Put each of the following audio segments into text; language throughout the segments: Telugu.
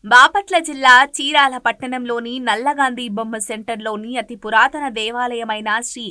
బాపట్ల జిల్లా చీరాల పట్టణంలోని నల్లగాంధీ బొమ్మ సెంటర్లోని అతి పురాతన దేవాలయమైన శ్రీ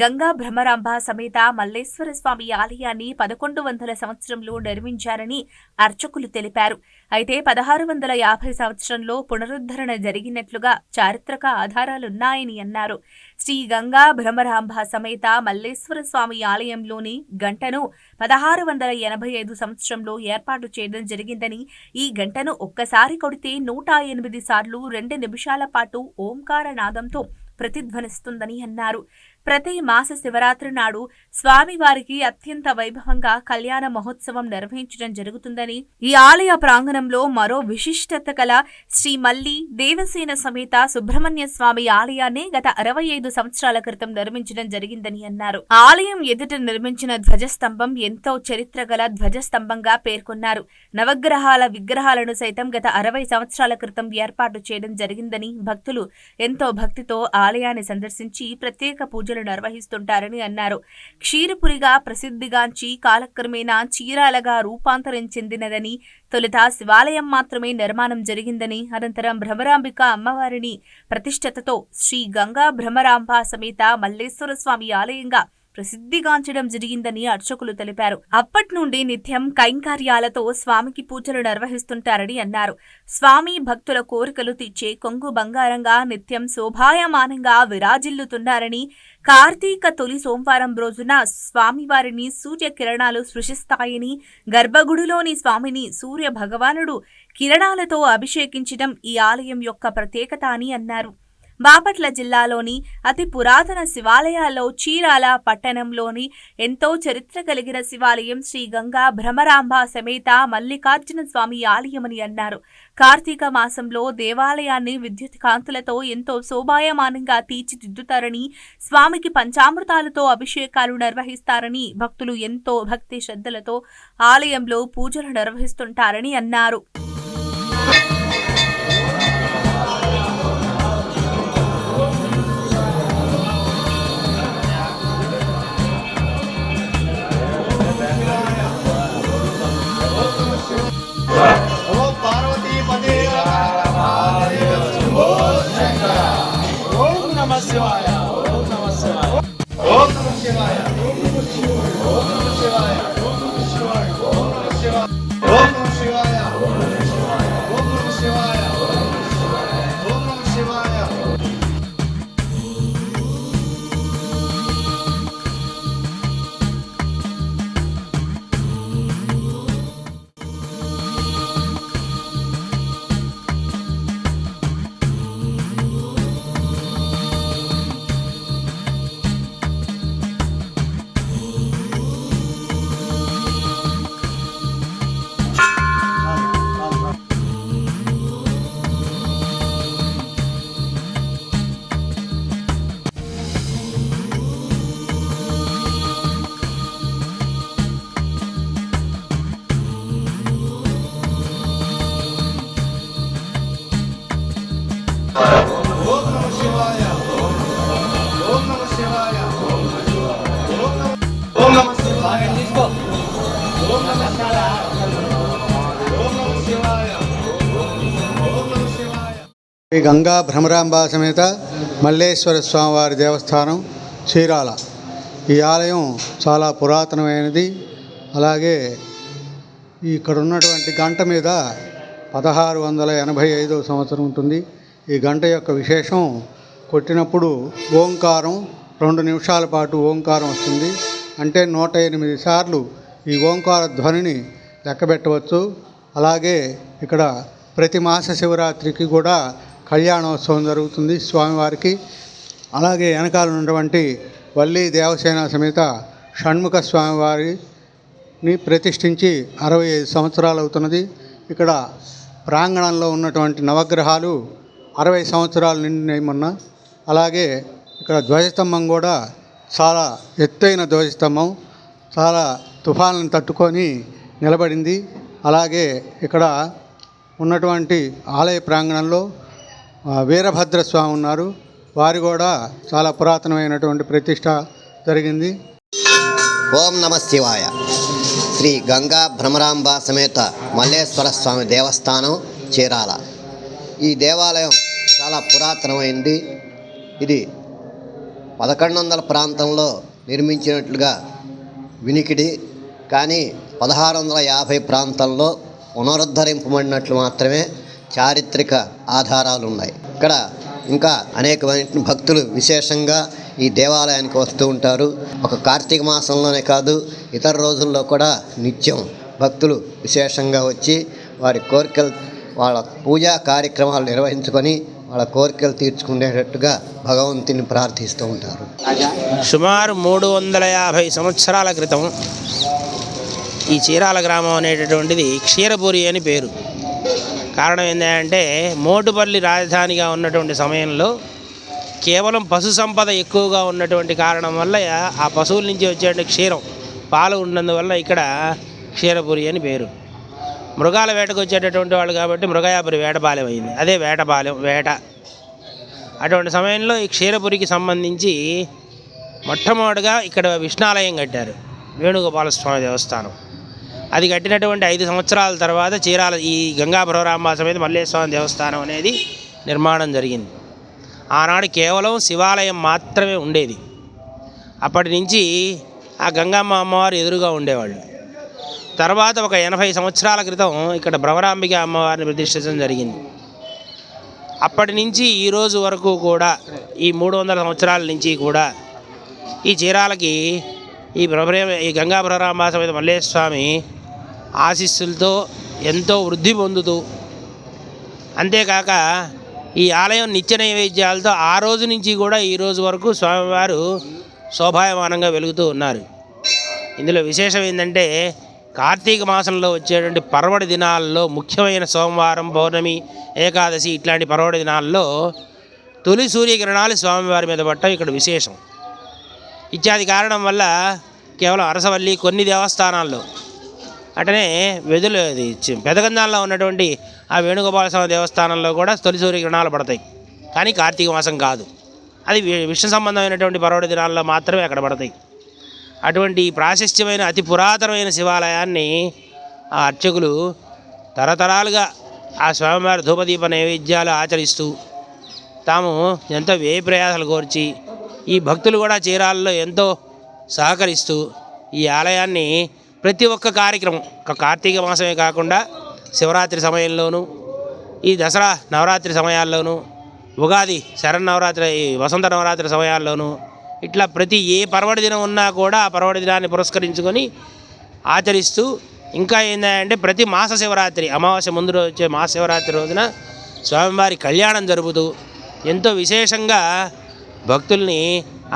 గంగా భ్రమరాంబ సమేత మల్లేశ్వర స్వామి ఆలయాన్ని 1100 సంవత్సరంలో నిర్మించారని అర్చకులు తెలిపారు. అయితే 1650 సంవత్సరంలో పునరుద్ధరణ జరిగినట్లుగా చారిత్రక ఆధారాలున్నాయని అన్నారు. శ్రీ గంగా భ్రమరాంబ సమేత మల్లేశ్వర స్వామి ఆలయంలోని గంటను 1685 సంవత్సరంలో ఏర్పాటు చేయడం జరిగిందని, ఈ గంటను ఒక్కసారి కొడితే 108 సార్లు 2 నిమిషాల పాటు ఓంకార నాదంతో ప్రతిధ్వనిస్తుందని అన్నారు. ప్రతి మాస శివరాత్రి నాడు స్వామివారికి అత్యంత వైభవంగా కళ్యాణ మహోత్సవం నిర్వహించడం జరుగుతుందని, ఈ ఆలయ ప్రాంగణంలో మరో విశిష్టత కల శ్రీ మల్లి దేవసేన సమేత సుబ్రహ్మణ్య స్వామి ఆలయాన్ని గత 65 సంవత్సరాల క్రితం నిర్మించడం జరిగిందని అన్నారు. ఆలయం ఎదుట నిర్మించిన ధ్వజస్తంభం ఎంతో చరిత్ర గల ధ్వజస్తంభంగా పేర్కొన్నారు. నవగ్రహాల విగ్రహాలను సైతం గత 60 సంవత్సరాల క్రితం ఏర్పాటు చేయడం జరిగిందని, భక్తులు ఎంతో భక్తితో ఆలయాన్ని సందర్శించి ప్రత్యేక పూజలు నిర్వహిస్తుంటారని అన్నారు. క్షీరపురిగా ప్రసిద్ధిగాంచి కాలక్రమేణా చీరాలగా రూపాంతరం చెందినదని, తొలుత శివాలయం మాత్రమే నిర్మాణం జరిగిందని, అనంతరం భ్రమరాంబిక అమ్మవారిని ప్రతిష్ఠతతో శ్రీ గంగా భ్రమరాంబ సమేత మల్లేశ్వర స్వామి ఆలయంగా ప్రసిద్ధిగాంచడం జరిగిందని అర్చకులు తెలిపారు. అప్పటి నుండి నిత్యం కైంకర్యాలతో స్వామికి పూజలు నిర్వహిస్తుంటారని అన్నారు. స్వామి భక్తుల కోరికలు తీర్చే కొంగు బంగారంగా నిత్యం శోభాయమానంగా విరాజిల్లుతున్నారని, కార్తీక తొలి సోమవారం రోజున స్వామివారిని సూర్య కిరణాలు సృష్టిస్తాయని, గర్భగుడిలోని స్వామిని సూర్య భగవానుడు కిరణాలతో అభిషేకించడం ఈ ఆలయం యొక్క ప్రత్యేకత అని అన్నారు. బాపట్ల జిల్లాలోని అతి పురాతన శివాలయాల్లో చీరాల పట్టణంలోని ఎంతో చరిత్ర కలిగిన శివాలయం శ్రీ గంగా భ్రమరాంబ సమేత మల్లికార్జున స్వామి ఆలయమని అన్నారు. కార్తీక మాసంలో దేవాలయాన్ని విద్యుత్ కాంతులతో ఎంతో శోభాయమానంగా తీర్చిదిద్దుతారని, స్వామికి పంచామృతాలతో అభిషేకాలు నిర్వహిస్తారని, భక్తులు ఎంతో భక్తి శ్రద్ధలతో ఆలయంలో పూజలు నిర్వహిస్తుంటారని అన్నారు. శ్రీ గంగా భ్రమరాంబ సమేత మల్లేశ్వర స్వామివారి దేవస్థానం చీరాల. ఈ ఆలయం చాలా పురాతనమైనది. అలాగే ఇక్కడ ఉన్నటువంటి గంట మీద 1685 సంవత్సరం ఉంటుంది. ఈ గంట యొక్క విశేషం, కొట్టినప్పుడు ఓంకారం 2 నిమిషాల పాటు ఓంకారం వస్తుంది. అంటే 108 సార్లు ఈ ఓంకార ధ్వనిని లెక్కబెట్టవచ్చు. అలాగే ఇక్కడ ప్రతి మాస శివరాత్రికి కూడా కళ్యాణోత్సవం జరుగుతుంది స్వామివారికి. అలాగే వెనకాల ఉన్నటువంటి వల్లి దేవసేన సమేత షణ్ముఖ స్వామివారిని ప్రతిష్ఠించి 65 సంవత్సరాలు అవుతున్నది. ఇక్కడ ప్రాంగణంలో ఉన్నటువంటి నవగ్రహాలు 60 సంవత్సరాలు నిండినాయి మొన్న. అలాగే ఇక్కడ ధ్వజస్తంభం కూడా చాలా ఎత్తైన ధ్వజస్తంభం, చాలా తుఫాన్లను తట్టుకొని నిలబడింది. అలాగే ఇక్కడ ఉన్నటువంటి ఆలయ ప్రాంగణంలో వీరభద్రస్వామి ఉన్నారు. వారు కూడా చాలా పురాతనమైనటువంటి ప్రతిష్ట జరిగింది. ఓం నమ శివాయ. శ్రీ గంగా భ్రమరాంబ సమేత మల్లేశ్వర స్వామి దేవస్థానం చీరాల. ఈ దేవాలయం చాలా పురాతనమైంది. ఇది 1100 ప్రాంతంలో నిర్మించినట్లుగా వినికిడి, కానీ 1650 ప్రాంతంలో పునరుద్ధరింపబడినట్లు మాత్రమే చారిత్రక ఆధారాలు ఉన్నాయి. ఇక్కడ ఇంకా అనేకమైన భక్తులు విశేషంగా ఈ దేవాలయానికి వస్తూ ఉంటారు. ఒక కార్తీక మాసంలోనే కాదు, ఇతర రోజుల్లో కూడా నిత్యం భక్తులు విశేషంగా వచ్చి వారి కోరికలు, వాళ్ళ పూజా కార్యక్రమాలు నిర్వహించుకొని వాళ్ళ కోరికలు తీర్చుకునేటట్టుగా భగవంతుని ప్రార్థిస్తూ ఉంటారు. సుమారు 350 సంవత్సరాల క్రితం ఈ చీరాల గ్రామం అనేటటువంటిది క్షీరపురి అని పేరు. కారణం ఏంటంటే మోటుపల్లి రాజధానిగా ఉన్నటువంటి సమయంలో కేవలం పశు సంపద ఎక్కువగా ఉన్నటువంటి కారణం వల్ల ఆ పశువుల నుంచి వచ్చే క్షీరం, పాలు ఉన్నందువల్ల ఇక్కడ క్షీరపురి అని పేరు. మృగాల వేటకు వచ్చేటటువంటి వాళ్ళు కాబట్టి మృగయాపురి వేటపాలెం అయింది. అదే వేటపాలెం, వేట. అటువంటి సమయంలో ఈ క్షీరపురికి సంబంధించి మొట్టమొదటిగా ఇక్కడ విష్ణాలయం కట్టారు, వేణుగోపాల స్వామి దేవస్థానం. అది కట్టినటువంటి 5 సంవత్సరాల తర్వాత చీరాల ఈ గంగా భ్రమరాంబ సమేత మల్లేశ్వరం దేవస్థానం అనేది నిర్మాణం జరిగింది. ఆనాడు కేవలం శివాలయం మాత్రమే ఉండేది. అప్పటి నుంచి ఆ గంగమ్మ అమ్మవారు ఎదురుగా ఉండేవాళ్ళు. తర్వాత ఒక 80 సంవత్సరాల క్రితం ఇక్కడ భ్రమరాంబిక అమ్మవారిని ప్రతిష్ఠించడం జరిగింది. అప్పటి నుంచి ఈ రోజు వరకు కూడా ఈ 300 సంవత్సరాల నుంచి కూడా ఈ చీరాలకి ఈ గంగా భ్రమరాంబ సమేత మల్లేశ్వరస్వామి ఆశీస్సులతో ఎంతో వృద్ధి పొందుతూ, అంతేకాక ఈ ఆలయం నిత్య నైవేద్యాలతో ఆ రోజు నుంచి కూడా ఈ రోజు వరకు స్వామివారు శోభాయమానంగా వెలుగుతూ ఉన్నారు. ఇందులో విశేషం ఏంటంటే కార్తీక మాసంలో వచ్చేటువంటి పర్వడి దినాల్లో ముఖ్యమైన సోమవారం, పౌర్ణమి, ఏకాదశి ఇట్లాంటి పర్వడి దినాల్లో తొలి సూర్యకిరణాలు స్వామివారి మీద పట్టడం ఇక్కడ విశేషం. ఇత్యాది కారణం వల్ల కేవలం అరసవల్లి కొన్ని దేవస్థానాల్లో, అటనే పెదగంజాల్లో ఉన్నటువంటి ఆ వేణుగోపాల స్వామి దేవస్థానంలో కూడా తొలి సూర్యకిరణాలు పడతాయి. కానీ కార్తీక మాసం కాదు, అది విష్ణు సంబంధమైనటువంటి పర్వడి దినాల్లో మాత్రమే అక్కడ పడతాయి. అటువంటి ప్రాశస్త్యమైన అతి పురాతనమైన శివాలయాన్ని ఆ అర్చకులు తరతరాలుగా ఆ స్వామివారి ధూపదీప నైవేద్యాలు ఆచరిస్తూ తాము ఎంతో వ్యయ ప్రయాసాలు కోర్చి ఈ భక్తులు కూడా చీరాలలో ఎంతో సహకరిస్తూ ఈ ఆలయాన్ని ప్రతి ఒక్క కార్యక్రమం, ఒక కార్తీక మాసమే కాకుండా శివరాత్రి సమయంలోనూ, ఈ దసరా నవరాత్రి సమయాల్లోనూ, ఉగాది శరన్నవరాత్రి, వసంత నవరాత్రి సమయాల్లోనూ, ఇట్లా ప్రతి ఏ పర్వడి దినం ఉన్నా కూడా ఆ పర్వడి దినాన్ని పురస్కరించుకొని ఆచరిస్తూ, ఇంకా ఏంటంటే ప్రతి మాస శివరాత్రి అమావాస్య ముందు రోజు వచ్చే మాస శివరాత్రి రోజున స్వామివారి కళ్యాణం జరుపుతూ ఎంతో విశేషంగా భక్తుల్ని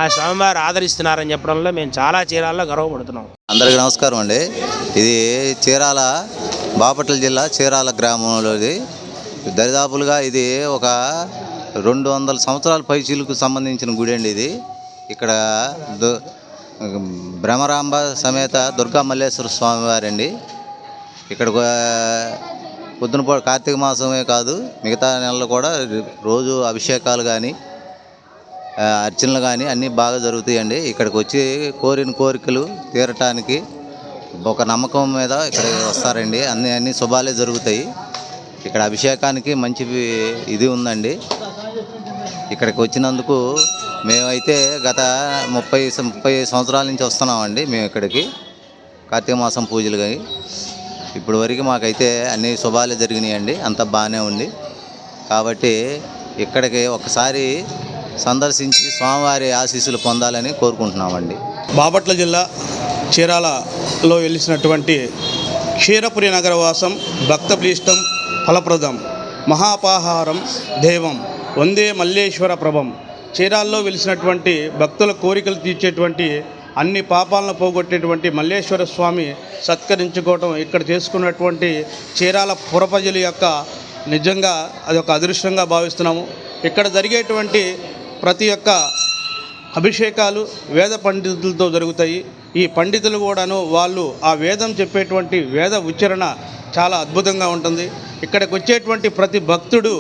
ఆ స్వామివారు ఆదరిస్తున్నారని చెప్పడంలో మేము చాలా చీరాలలో గర్వపడుతున్నాం. అందరికీ నమస్కారం అండి. ఇది చీరాల, బాపట్ల జిల్లా చీరాల గ్రామంలోది. దరిదాపులుగా ఇది ఒక 200 సంవత్సరాల పైచీలకు సంబంధించిన గుడి అండి. ఇది ఇక్కడ భ్రమరాంబ సమేత దుర్గా మల్లేశ్వర స్వామివారండి. ఇక్కడ పొద్దునపూట కార్తీక మాసమే కాదు, మిగతా నెలలు కూడా రోజు అభిషేకాలు కానీ అర్చనలు కానీ అన్నీ బాగా జరుగుతాయండి. ఇక్కడికి వచ్చి కోరిన కోరికలు తీరటానికి ఒక నమ్మకం మీద ఇక్కడ వస్తారండి. అన్ని శుభాలే జరుగుతాయి. ఇక్కడ అభిషేకానికి మంచి ఇది ఉందండి. ఇక్కడికి వచ్చినందుకు మేమైతే గత 30 సంవత్సరాల నుంచి వస్తున్నామండి మేము ఇక్కడికి కార్తీక మాసం పూజలు. కానీ ఇప్పుడు వరకు మాకైతే అన్ని శుభాలే జరిగినాయండి. అంత బాగానే ఉంది. కాబట్టి ఇక్కడికి ఒకసారి సందర్శించి స్వామివారి ఆశీస్సులు పొందాలని కోరుకుంటున్నామండి. బాపట్ల జిల్లా చీరాలలో వెలిసినటువంటి క్షీరపురి నగరవాసం భక్తప్రీష్టం ఫలప్రదం మహాపాహారం దేవం వందే మల్లేశ్వర ప్రభం. చీరాల్లో వెలిసినటువంటి భక్తుల కోరికలు తీర్చేటువంటి, అన్ని పాపాలను పోగొట్టేటువంటి మల్లేశ్వర స్వామి సత్కరించుకోవటం ఇక్కడ చేసుకున్నటువంటి చీరాల పుర ప్రజల యొక్క నిజంగా అదొక అదృష్టంగా భావిస్తున్నాము. ఇక్కడ జరిగేటువంటి ప్రతి ఒక్క అభిషేకాలు వేద పండితులతో జరుగుతాయి. ఈ పండితులు కూడాను వాళ్ళు ఆ వేదం చెప్పేటువంటి వేద ఉచ్చారణ చాలా అద్భుతంగా ఉంటుంది. ఇక్కడికి వచ్చేటువంటి ప్రతి భక్తుడు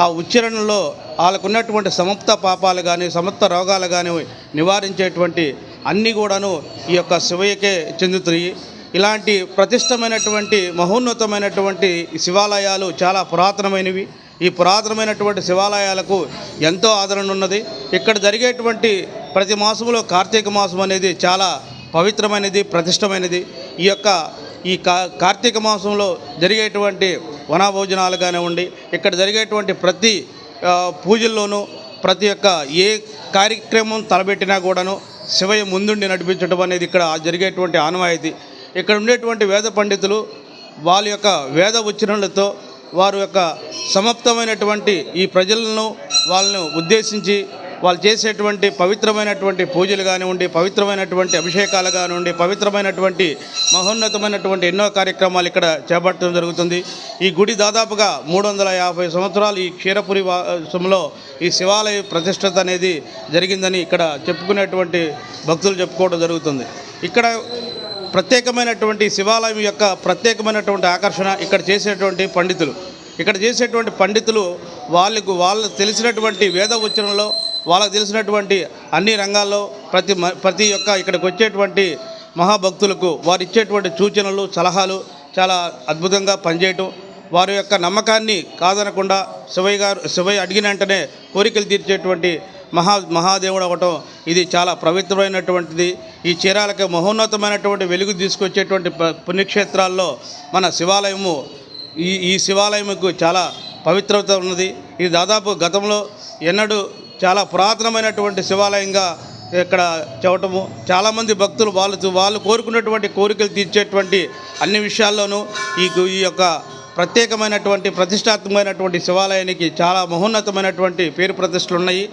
ఆ ఉచ్చారణలో వాళ్ళకున్నటువంటి సమస్త పాపాలు కానీ సమస్త రోగాలు కానీ నివారించేటువంటి అన్నీ కూడాను ఈ యొక్క శివయ్యకే చెందుతాయి. ఇలాంటి ప్రతిష్టమైనటువంటి మహోన్నతమైనటువంటి శివాలయాలు చాలా పురాతనమైనవి. ఈ పురాతనమైనటువంటి శివాలయాలకు ఎంతో ఆదరణ ఉన్నది. ఇక్కడ జరిగేటువంటి ప్రతి మాసంలో కార్తీక మాసం అనేది చాలా పవిత్రమైనది, ప్రతిష్టమైనది. ఈ కార్తీక మాసంలో జరిగేటువంటి వనభోజనాలు కానివ్వండి, ఇక్కడ జరిగేటువంటి ప్రతి పూజల్లోనూ ప్రతి ఒక్క ఏ కార్యక్రమం తలబెట్టినా కూడాను శివయ్య ముందుండి నడిపించడం అనేది ఇక్కడ జరిగేటువంటి ఆనవాయితీ. ఇక్కడ ఉండేటువంటి వేద పండితులు వాళ్ళ యొక్క వేద ఉచ్చారణలతో వారి యొక్క సమాప్తమైనటువంటి ఈ ప్రజలను వాళ్ళను ఉద్దేశించి వాళ్ళు చేసేటువంటి పవిత్రమైనటువంటి పూజలు కానివ్వండి, పవిత్రమైనటువంటి అభిషేకాలు కానివ్వండి, పవిత్రమైనటువంటి మహోన్నతమైనటువంటి ఎన్నో కార్యక్రమాలు ఇక్కడ చేపట్టడం జరుగుతుంది. ఈ గుడి దాదాపుగా 350 సంవత్సరాలు ఈ క్షీరపురి వాసంలో ఈ శివాలయ ప్రతిష్టత అనేది జరిగిందని ఇక్కడ చెప్పుకునేటువంటి భక్తులు చెప్పుకోవడం జరుగుతుంది. ఇక్కడ ప్రత్యేకమైనటువంటి శివాలయం యొక్క ప్రత్యేకమైనటువంటి ఆకర్షణ ఇక్కడ చేసేటువంటి పండితులు వాళ్ళకు తెలిసినటువంటి వేద ఉచ్చారణలో వాళ్ళకు తెలిసినటువంటి అన్ని రంగాల్లో ప్రతి ఒక్క ఇక్కడికి వచ్చేటువంటి మహాభక్తులకు వారు ఇచ్చేటువంటి సూచనలు, సలహాలు చాలా అద్భుతంగా పనిచేయటం, వారి యొక్క నమ్మకాన్ని కాదనకుండా శివయ్య అడిగిన వెంటనే కోరికలు తీర్చేటువంటి మహాదేవుడు అవ్వటం ఇది చాలా పవిత్రమైనటువంటిది. ఈ చీరాలకి మహోన్నతమైనటువంటి వెలుగు తీసుకొచ్చేటువంటి పుణ్యక్షేత్రాల్లో మన శివాలయము ఈ శివాలయముకు చాలా పవిత్రత ఉన్నది. ఇది దాదాపు గతంలో ఎన్నడూ చాలా పురాతనమైనటువంటి శివాలయంగా ఇక్కడ చెప్పటము, చాలామంది భక్తులు వాళ్ళు కోరుకున్నటువంటి కోరికలు తీర్చేటువంటి అన్ని విషయాల్లోనూ ఈ యొక్క ప్రత్యేకమైనటువంటి ప్రతిష్టాత్మకమైనటువంటి శివాలయానికి చాలా మహోన్నతమైనటువంటి పేరు ప్రతిష్టలు ఉన్నాయి.